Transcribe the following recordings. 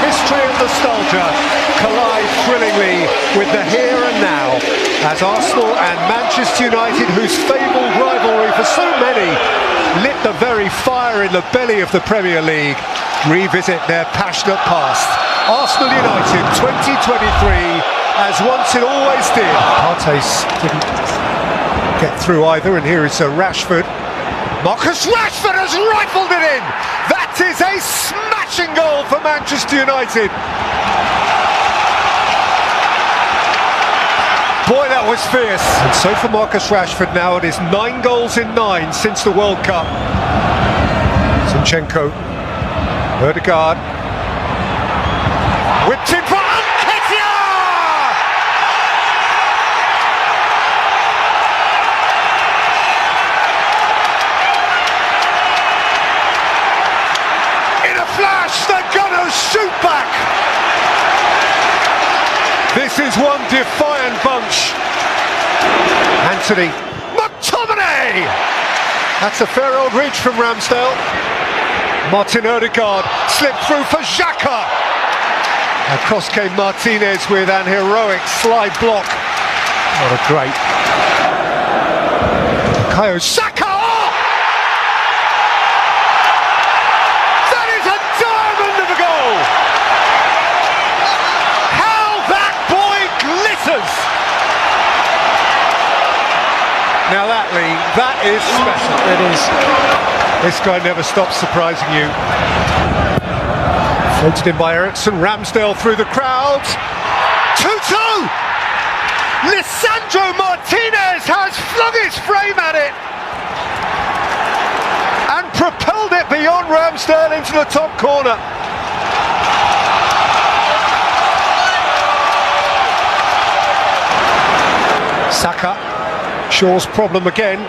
history and nostalgia collide thrillingly with the here and now as Arsenal and Manchester United, whose fabled rivalry for so many lit the very fire in the belly of the Premier League, revisit their passionate past. Arsenal United 2023, as once it always did. Partey's didn't get through either, and here is Rashford. Marcus Rashford has rifled it in! That is a smashing goal for Manchester United. Boy, that was fierce. And so for Marcus Rashford now, it is 9 goals in 9 since the World Cup. Zinchenko, Ødegaard, whipped in for Nketiah! In a flash, the Gunners shoot back! This is one defiant bunch. Anthony McTominay! That's a fair old reach from Ramsdale. Martin Ødegaard slipped through for Xhaka. Across came Martinez with an heroic slide block. What a great. Bukayo Saka! Oh! That is a diamond of a goal! How that boy glitters! Now that, Lee, that is special. It is. This guy never stops surprising you. Floated in by Ericsson, Ramsdale through the crowd. 2-2! Lisandro Martinez has flung his frame at it and propelled it beyond Ramsdale into the top corner. Saka, Shaw's problem again.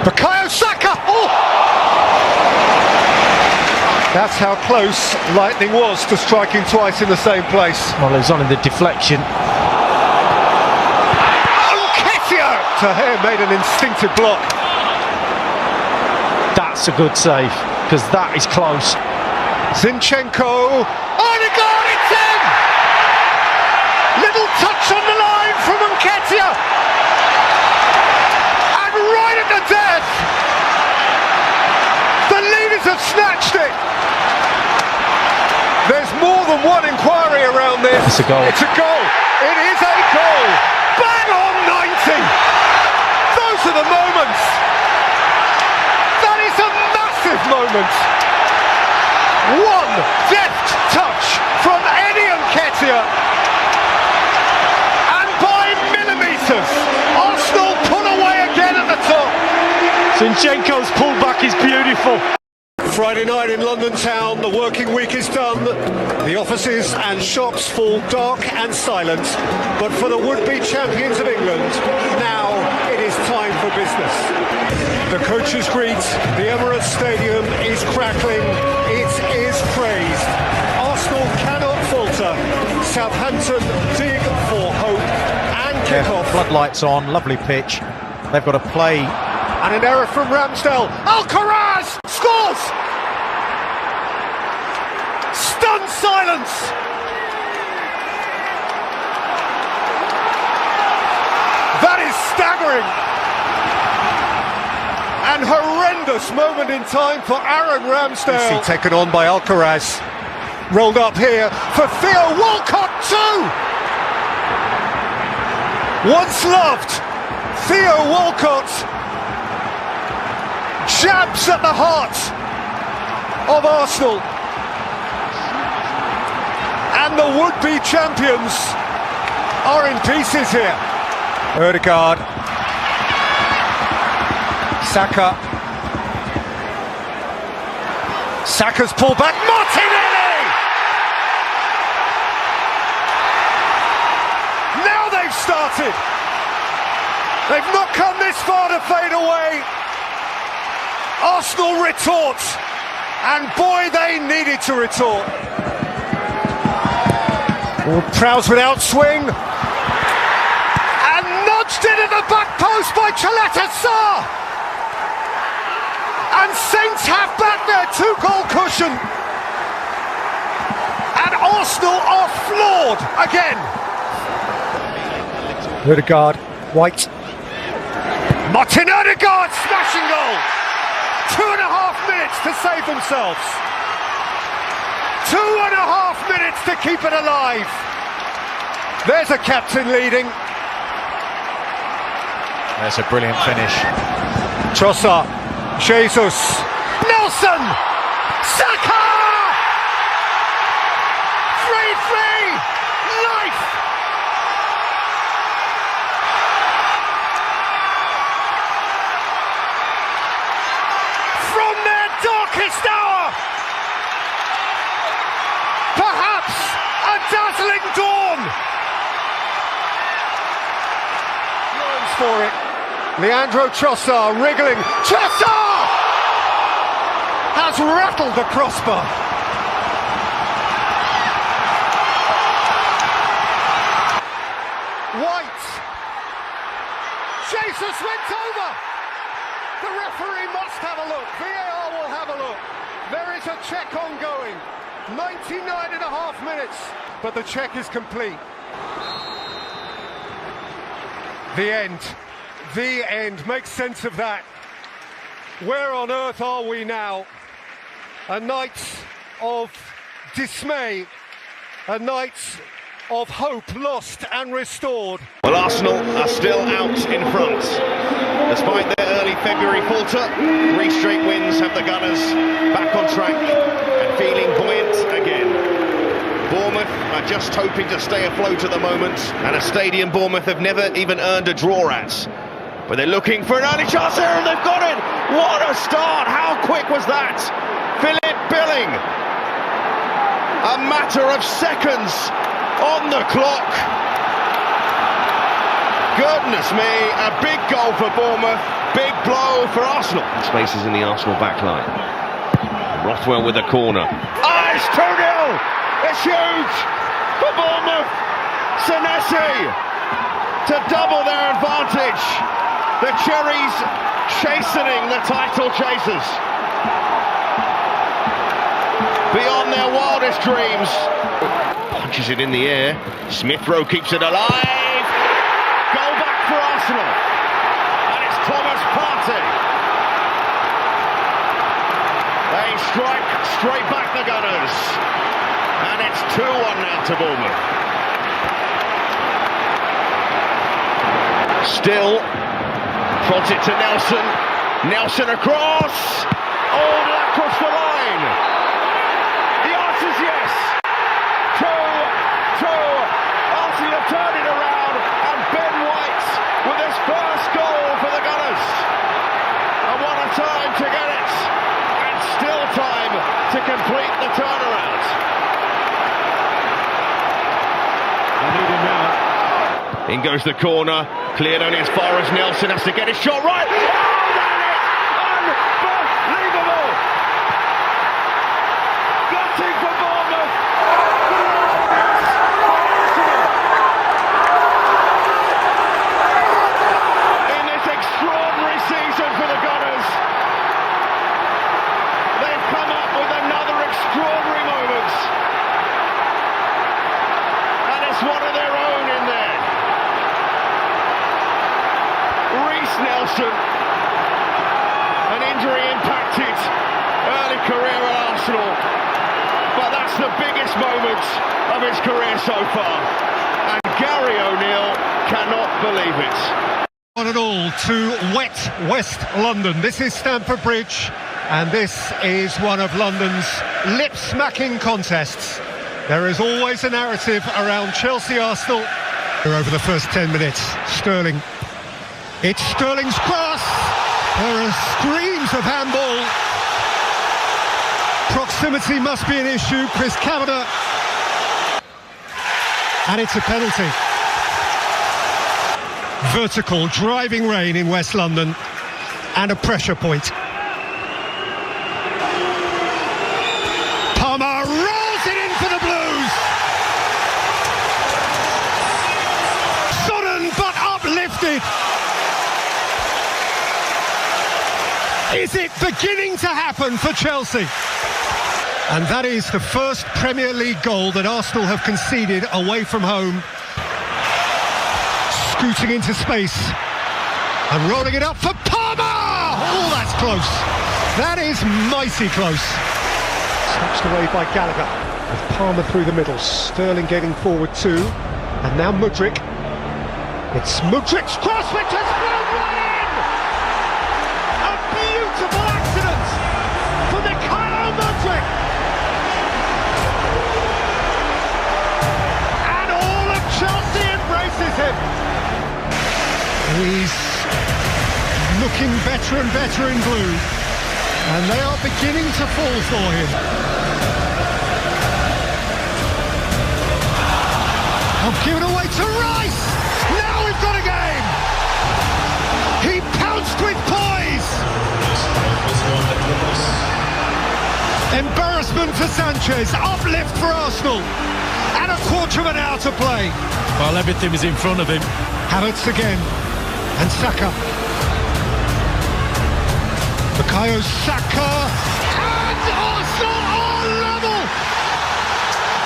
Bukayo Saka! Oh! That's how close Lightning was to striking twice in the same place. Well, it was on in the deflection. Nketiah! Tahir made an instinctive block. That's a good save, because that is close. Zinchenko! Ødegaard, it's in! Little touch on the line from Nketiah! And right at the death! The leaders have snatched it! There's more than one inquiry around this. It's a goal. It's a goal. It is a goal. Bang on 90. Those are the moments. That is a massive moment. One deft touch from Eddie Nketiah. And by millimetres, Arsenal pull away again at the top. Zinchenko's pullback is beautiful. Friday night in London town, the working week is done. The offices and shops fall dark and silent. But for the would-be champions of England, now it is time for business. The coaches greet, the Emirates Stadium is crackling, it is praised. Arsenal cannot falter. Southampton dig for hope and kick-off. Floodlights on, lovely pitch. They've got to play. And an error from Ramsdale. Alcaraz scores! Stunned silence! That is staggering! An horrendous moment in time for Aaron Ramsdale. Taken on by Alcaraz. Rolled up here for Theo Walcott too! Once loved, Theo Walcott jabs at the heart of Arsenal. And the would-be champions are in pieces here. Ødegaard. Saka. Saka's pulled back. Martinelli! Now they've started. They've not come this far to fade away. Arsenal retort, and boy, they needed to retort. Prowse without swing, and nudged in at the back post by Chaleta-Sarr. And Saints have back their 2-goal cushion. Arsenal are floored again. Ødegaard, White. Martin Ødegaard, smashing goal. 2.5 minutes to save themselves. 2.5 minutes to keep it alive. There's a captain leading. There's a brilliant finish. Trossard, Jesus, Nelson, Saka! 3-3, life! From their darkest hour, perhaps a dazzling dawn. Yearns for it. Leandro Trossard wriggling. Trossard has rattled the crossbar. White. Jesus went over. The referee must have a look. VAR will have a look. There is a check ongoing. 99.5 minutes, but the check is complete. The end. The end. Make sense of that. Where on earth are we now? A night of dismay. A night of hope lost and restored. Well, Arsenal are still out in front. Despite their early February falter, 3 straight wins have the Gunners back on track and feeling buoyant again. Bournemouth are just hoping to stay afloat at the moment, and a stadium Bournemouth have never even earned a draw at. But they're looking for an early chance there, and they've got it! What a start! How quick was that? Philip Billing. A matter of seconds on the clock. Goodness me, a big goal for Bournemouth, big blow for Arsenal. Spaces in the Arsenal backline. Rothwell with a corner. Ah, it's 2-0! It's huge for Bournemouth. Senesi to double their advantage. The Cherries chastening the title chasers. Beyond their wildest dreams. Punches it in the air. Smith Rowe keeps it alive. Goal back for Arsenal. And it's Thomas Partey. They strike straight back the Gunners. And it's 2-1 now to Bournemouth. Still, prods it to Nelson. Nelson across. Oh, across the line. The answer's yes. 2-2. Arsenal have turned it around, and Ben White with his first goal for the Gunners. And what a time to get it. And still time to complete the turnaround. I need him now. In goes the corner. Cleared only as far as Nelson has to get his shot right. Oh, that is unbelievable! Gutting for Bournemouth. In this extraordinary season for the Gunners, they've come up with another extraordinary moment. And it's one of their own in there. Nelson, an injury impacted early career at Arsenal, but that's the biggest moment of his career so far, and Gary O'Neill cannot believe it. Not at all to wet West London. This is Stamford Bridge, and this is one of London's lip-smacking contests. There is always a narrative around Chelsea-Arsenal. Over the first 10 minutes, Sterling. It's Sterling's cross. There are screams of handball. Proximity must be an issue. Chris Kavanagh. And it's a penalty. Vertical driving rain in West London and a pressure point. Palmer rolls it in for the Blues. Sodden but uplifted. Is it beginning to happen for Chelsea? And that is the first Premier League goal that Arsenal have conceded away from home. Scooting into space and rolling it up for Palmer! Oh, that's close. That is mighty close. Snatched away by Gallagher, with Palmer through the middle. Sterling getting forward too. And now Mudryk. It's Mudryk's cross, which has flown right in! A beautiful accident for Mikel Mudryk! And all of Chelsea embraces him! He's looking better and better in blue, and they are beginning to fall for him. I've given away to Rice! Now we've got a game! He pounced with poise! Embarrassment for Sanchez, uplift for Arsenal, and a quarter of an hour to play. Well, everything was in front of him. Havertz again, and Saka. Bukayo Saka, and Arsenal are level!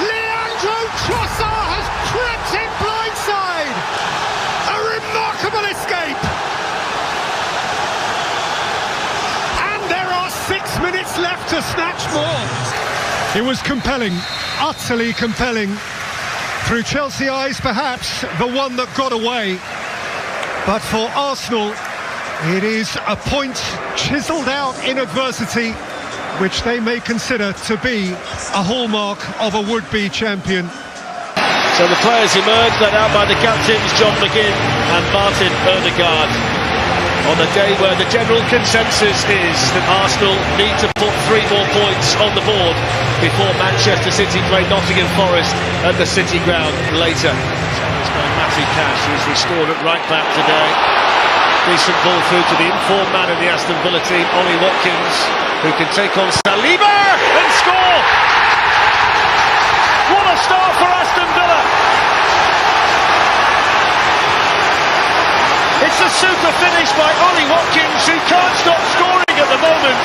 Leandro Trossard has crept in blindside! A remarkable escape! And there are 6 minutes left to snatch more! It was compelling, utterly compelling. Through Chelsea eyes, perhaps the one that got away. But for Arsenal, it is a point chiselled out in adversity, which they may consider to be a hallmark of a would-be champion. So the players emerge, led out by the captains John McGinn and Martin Ødegaard, on a day where the general consensus is that Arsenal need to put 3 more points on the board before Manchester City play Nottingham Forest at the City Ground later. It's going Matty Cash, who's restored at right back today. Decent ball through to the informed man in the Aston Villa team, Ollie Watkins, who can take on Saliba and score! What a start for Aston Villa! It's a super finish by Ollie Watkins, who can't stop scoring at the moment.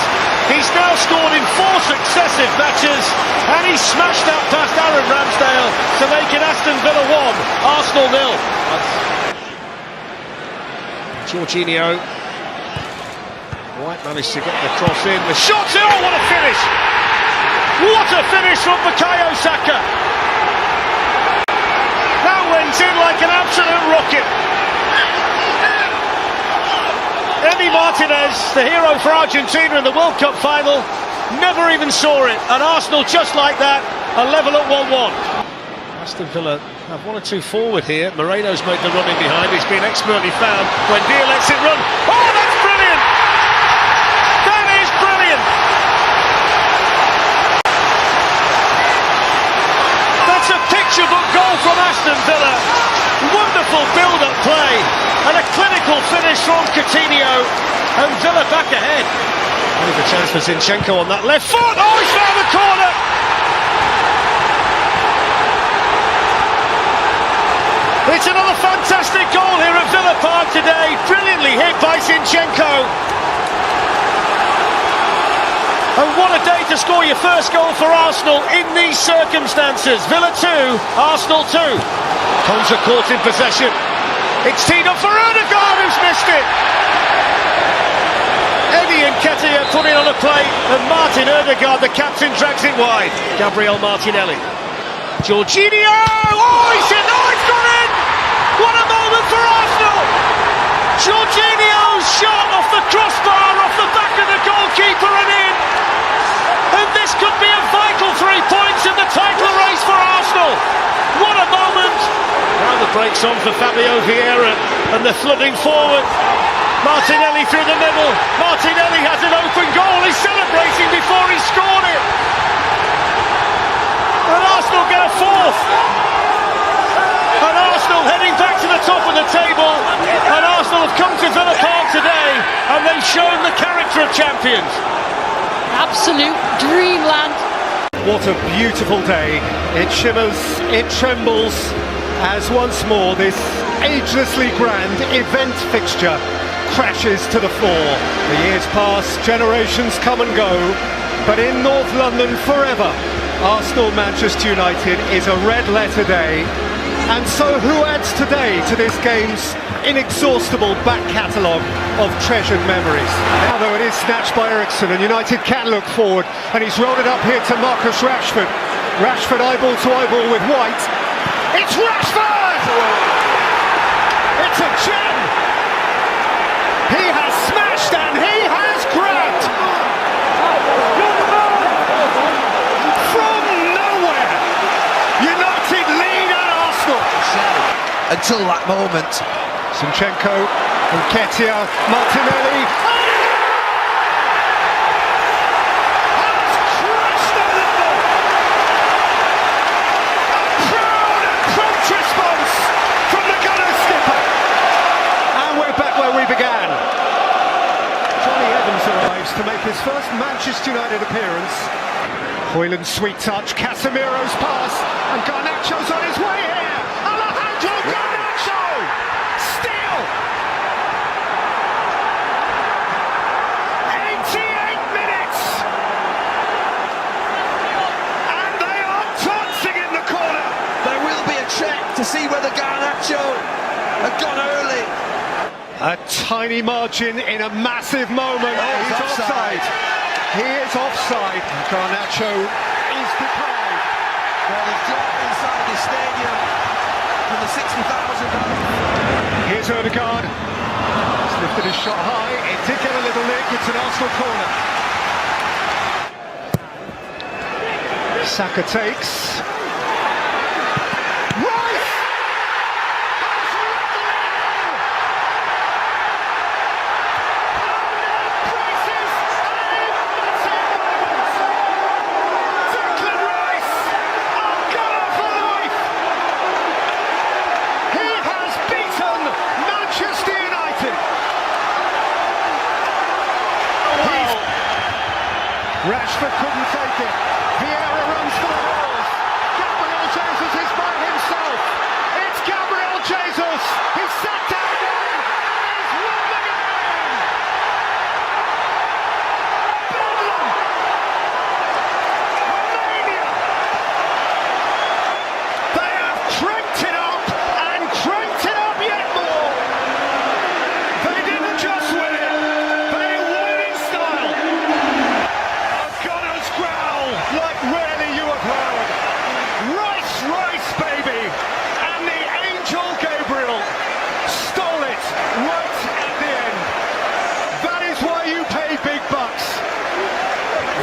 He's now scored in 4 successive matches, and he smashed that past Aaron Ramsdale to make it Aston Villa 1, Arsenal 0. Jorginho. White managed to get the cross in. The shot! Oh, what a finish! What a finish from Bukayo Saka! That went in like an absolute rocket. Emi Martinez, the hero for Argentina in the World Cup final, never even saw it. And Arsenal, just like that, are level at 1-1. Aston Villa have 1 or 2 forward here. Moreno's made the run in behind. He's been expertly found. When Dia lets it run. Oh, that's brilliant! That is brilliant! That's a picture-book goal from Aston Villa. Wonderful build-up play and a clinical finish from Coutinho, and Villa back ahead. There's a chance for Zinchenko on that left foot. Oh, he's found the corner. It's another fantastic goal here at Villa Park today. Brilliantly hit by Zinchenko. And what a day to score your first goal for Arsenal in these circumstances. Villa 2, Arsenal 2. Konsa caught in possession. It's teed up for Ødegaard, who's missed it. Eddie Nketiah put in on a plate, and Martin Ødegaard, the captain, drags it wide. Gabriel Martinelli. Jorginho! Oh, he's in! Oh, it's gone in! What a moment for Arsenal! Jorginho's shot off the crossbar, off the back of the goalkeeper and in! And this could be a vital 3 points in the title race for Arsenal! What a moment! Now the break's on for Fabio Vieira, and they're flooding forward. Martinelli through the middle. Martinelli has an open goal. He's celebrating before he scored it. And Arsenal get a 4th. And Arsenal heading back to the top of the table. And Arsenal have come to Villa Park today, and they've shown the character of champions. Absolute dreamland. What a beautiful day. It shimmers, it trembles, as once more this agelessly grand event fixture crashes to the floor. The years pass, generations come and go, But in North London forever, Arsenal-Manchester United is a red-letter day. And so who adds today to this game's inexhaustible back catalogue of treasured memories? Now though it is snatched by Eriksen and United can look forward, and he's rolled it up here to Marcus Rashford. Rashford eyeball to eyeball with White. It's Rashford! It's a gem! He has smashed and he has grabbed! From nowhere! United lead at Arsenal! Until that moment. Zinchenko, Nketiah, Martinelli. Has crushed the level! A proud and prompt response from the Gunners skipper. And we're back where we began. Johnny Evans arrives to make his first Manchester United appearance. Højlund's sweet touch, Casemiro's pass, and Garnacho's on his way here. Alejandro Garnacho! Steal! 88 minutes! And they are dancing in the corner! There will be a check to see whether Garnacho had gone early. A tiny margin in a massive moment. Oh, he's offside. He is offside. Garnacho is deprived. Well, he's dropped inside the stadium from the 60,000. Here's Ødegaard. He's lifted his shot high. It did get a little nick. It's an Arsenal corner. Saka takes. Rice! Rashford couldn't take it. Vieira runs for the halls. Gabriel Jesus is by himself. It's Gabriel Jesus. He's sat down again. He's won the game. Bedlam. Mania. They have cranked it up and cranked it up yet more. They didn't just win it. They won it in style. Like rarely you have heard. Rice, Rice, baby! And the angel Gabriel stole it right at the end. That is why you pay big bucks.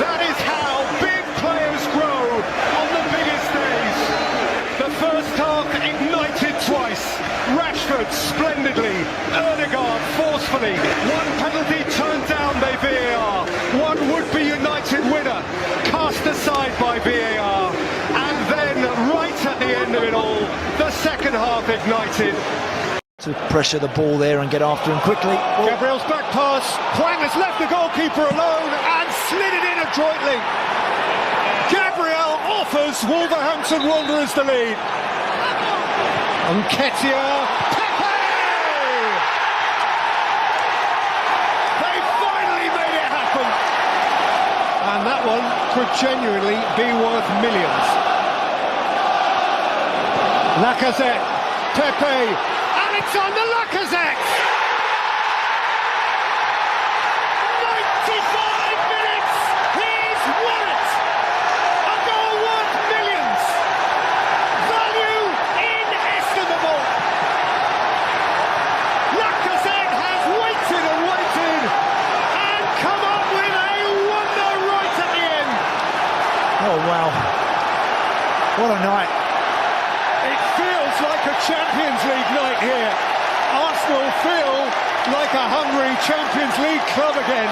That is how big players grow on the biggest days. The first half ignited twice. Rashford splendidly. Ødegaard forcefully. One penalty turned down by VAR. One would-be United winner cast aside by VAR. And then, right at the end of it all, the second half ignited. To pressure the ball there and get after him quickly. Gabriel's back pass. Hwang has left the goalkeeper alone and slid it in adroitly. Gabriel offers Wolverhampton Wanderers the lead. Nketiah. Pepe! They finally made it happen. And that one could genuinely be worth millions. Lacazette. Pepe. Alexander Lacazette! 95 minutes! He's won it! A goal worth millions! Value inestimable! Lacazette has waited and waited and come up with a wonder right at the end! Oh, wow. What a night. It feels like a Champions League night here. Arsenal feel like a hungry Champions League club again.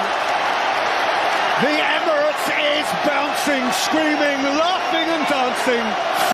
The Emirates is bouncing, screaming, laughing and dancing.